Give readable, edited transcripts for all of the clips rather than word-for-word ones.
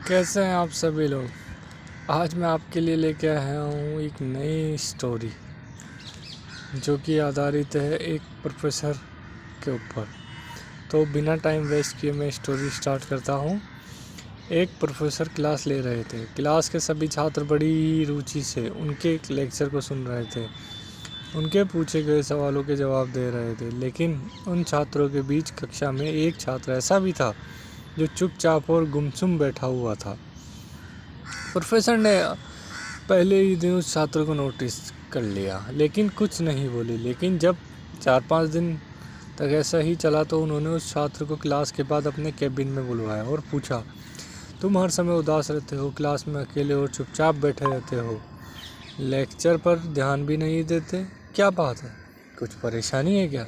कैसे हैं आप सभी लोग। आज मैं आपके लिए लेके आया हूँ एक नई स्टोरी जो कि आधारित है एक प्रोफेसर के ऊपर। तो बिना टाइम वेस्ट किए मैं स्टोरी स्टार्ट करता हूँ। एक प्रोफेसर क्लास ले रहे थे। क्लास के सभी छात्र बड़ी रुचि से उनके एक लेक्चर को सुन रहे थे। उनके पूछे गए सवालों के जवाब दे रहे थे। लेकिन उन छात्रों के बीच कक्षा में एक छात्र ऐसा भी था जो चुपचाप और गुमसुम बैठा हुआ था। प्रोफेसर ने पहले ही दिन उस छात्र को नोटिस कर लिया, लेकिन कुछ नहीं बोली। लेकिन जब 4-5 दिन तक ऐसा ही चला तो उन्होंने उस छात्र को क्लास के बाद अपने केबिन में बुलवाया और पूछा, तुम हर समय उदास रहते हो, क्लास में अकेले और चुपचाप बैठे रहते हो, लेक्चर पर ध्यान भी नहीं देते, क्या बात है, कुछ परेशानी है क्या?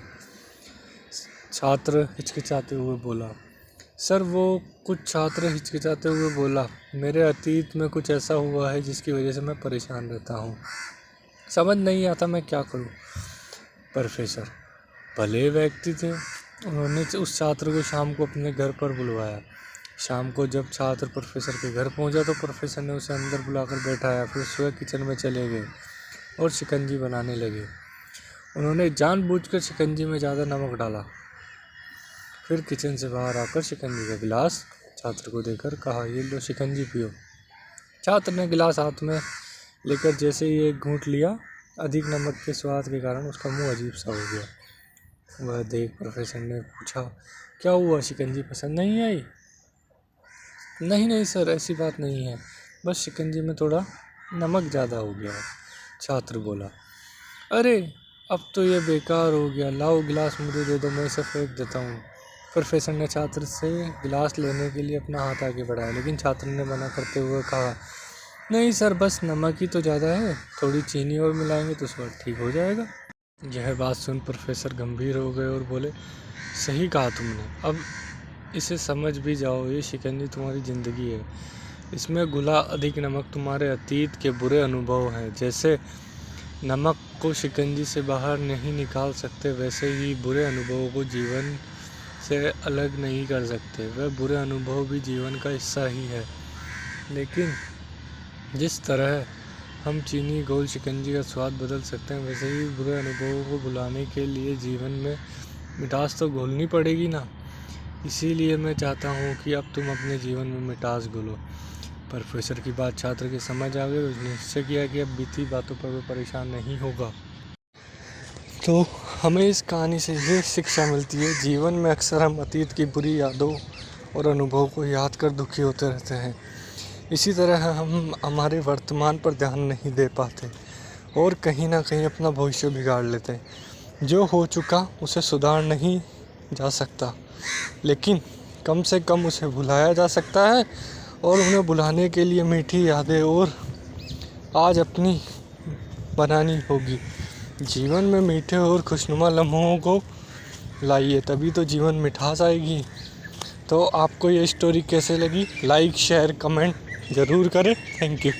छात्र हिचकिचाते हुए बोला। कुछ छात्र हिचकिचाते हुए बोला, मेरे अतीत में कुछ ऐसा हुआ है जिसकी वजह से मैं परेशान रहता हूँ। समझ नहीं आता मैं क्या करूँ। प्रोफेसर भले व्यक्ति थे। उन्होंने उस छात्र को शाम को अपने घर पर बुलवाया। शाम को जब छात्र प्रोफेसर के घर पहुँचा तो प्रोफेसर ने उसे अंदर बुलाकर बैठाया। फिर स्वयं किचन में चले गए और शिकंजी बनाने लगे। उन्होंने जानबूझकर शिकंजी में ज़्यादा नमक डाला। फिर किचन से बाहर आकर शिकंजी का गिलास छात्र को देकर कहा, ये लो शिकंजी पियो। छात्र ने गिलास हाथ में लेकर जैसे ही एक घूंट लिया, अधिक नमक के स्वाद के कारण उसका मुंह अजीब सा हो गया। वह देख प्रोफेसर ने पूछा, क्या हुआ, शिकंजी पसंद नहीं आई? नहीं सर, ऐसी बात नहीं है, बस शिकंजी में थोड़ा नमक ज़्यादा हो गया है, छात्र बोला। अरे अब तो ये बेकार हो गया, लाओ गिलास मुझे दे दो, मैं इसे फेंक देता हूँ। प्रोफेसर ने छात्र से गिलास लेने के लिए अपना हाथ आगे बढ़ाया, लेकिन छात्र ने मना करते हुए कहा, नहीं सर, बस नमक ही तो ज़्यादा है, थोड़ी चीनी और मिलाएंगे तो स्वाद ठीक हो जाएगा। यह बात सुन प्रोफेसर गंभीर हो गए और बोले, सही कहा तुमने, अब इसे समझ भी जाओ, ये शिकंजी तुम्हारी ज़िंदगी है, इसमें घुला अधिक नमक तुम्हारे अतीत के बुरे अनुभव हैं। जैसे नमक को शिकंजी से बाहर नहीं निकाल सकते, वैसे ही बुरे अनुभवों को जीवन से अलग नहीं कर सकते। वह बुरे अनुभव भी जीवन का हिस्सा ही है। लेकिन जिस तरह हम चीनी घोल शिकंजी का स्वाद बदल सकते हैं, वैसे ही बुरे अनुभवों को भुलाने के लिए जीवन में मिठास तो घोलनी पड़ेगी ना। इसीलिए मैं चाहता हूँ कि अब तुम अपने जीवन में मिठास घोलो। प्रोफेसर की बात छात्र की समझ आ गई। उसने निश्चय किया कि अब बीती बातों पर वो परेशान नहीं होगा। तो हमें इस कहानी से ये शिक्षा मिलती है, जीवन में अक्सर हम अतीत की बुरी यादों और अनुभवों को याद कर दुखी होते रहते हैं। इसी तरह हम हमारे वर्तमान पर ध्यान नहीं दे पाते और कहीं ना कहीं अपना भविष्य बिगाड़ लेते हैं। जो हो चुका उसे सुधार नहीं जा सकता, लेकिन कम से कम उसे भुलाया जा सकता है और उन्हें भुलाने के लिए मीठी यादें और आज अपनी बनानी होगी। जीवन में मीठे और खुशनुमा लम्हों को लाइए, तभी तो जीवन मिठास आएगी। तो आपको ये स्टोरी कैसे लगी? लाइक, शेयर, कमेंट ज़रूर करें। Thank you.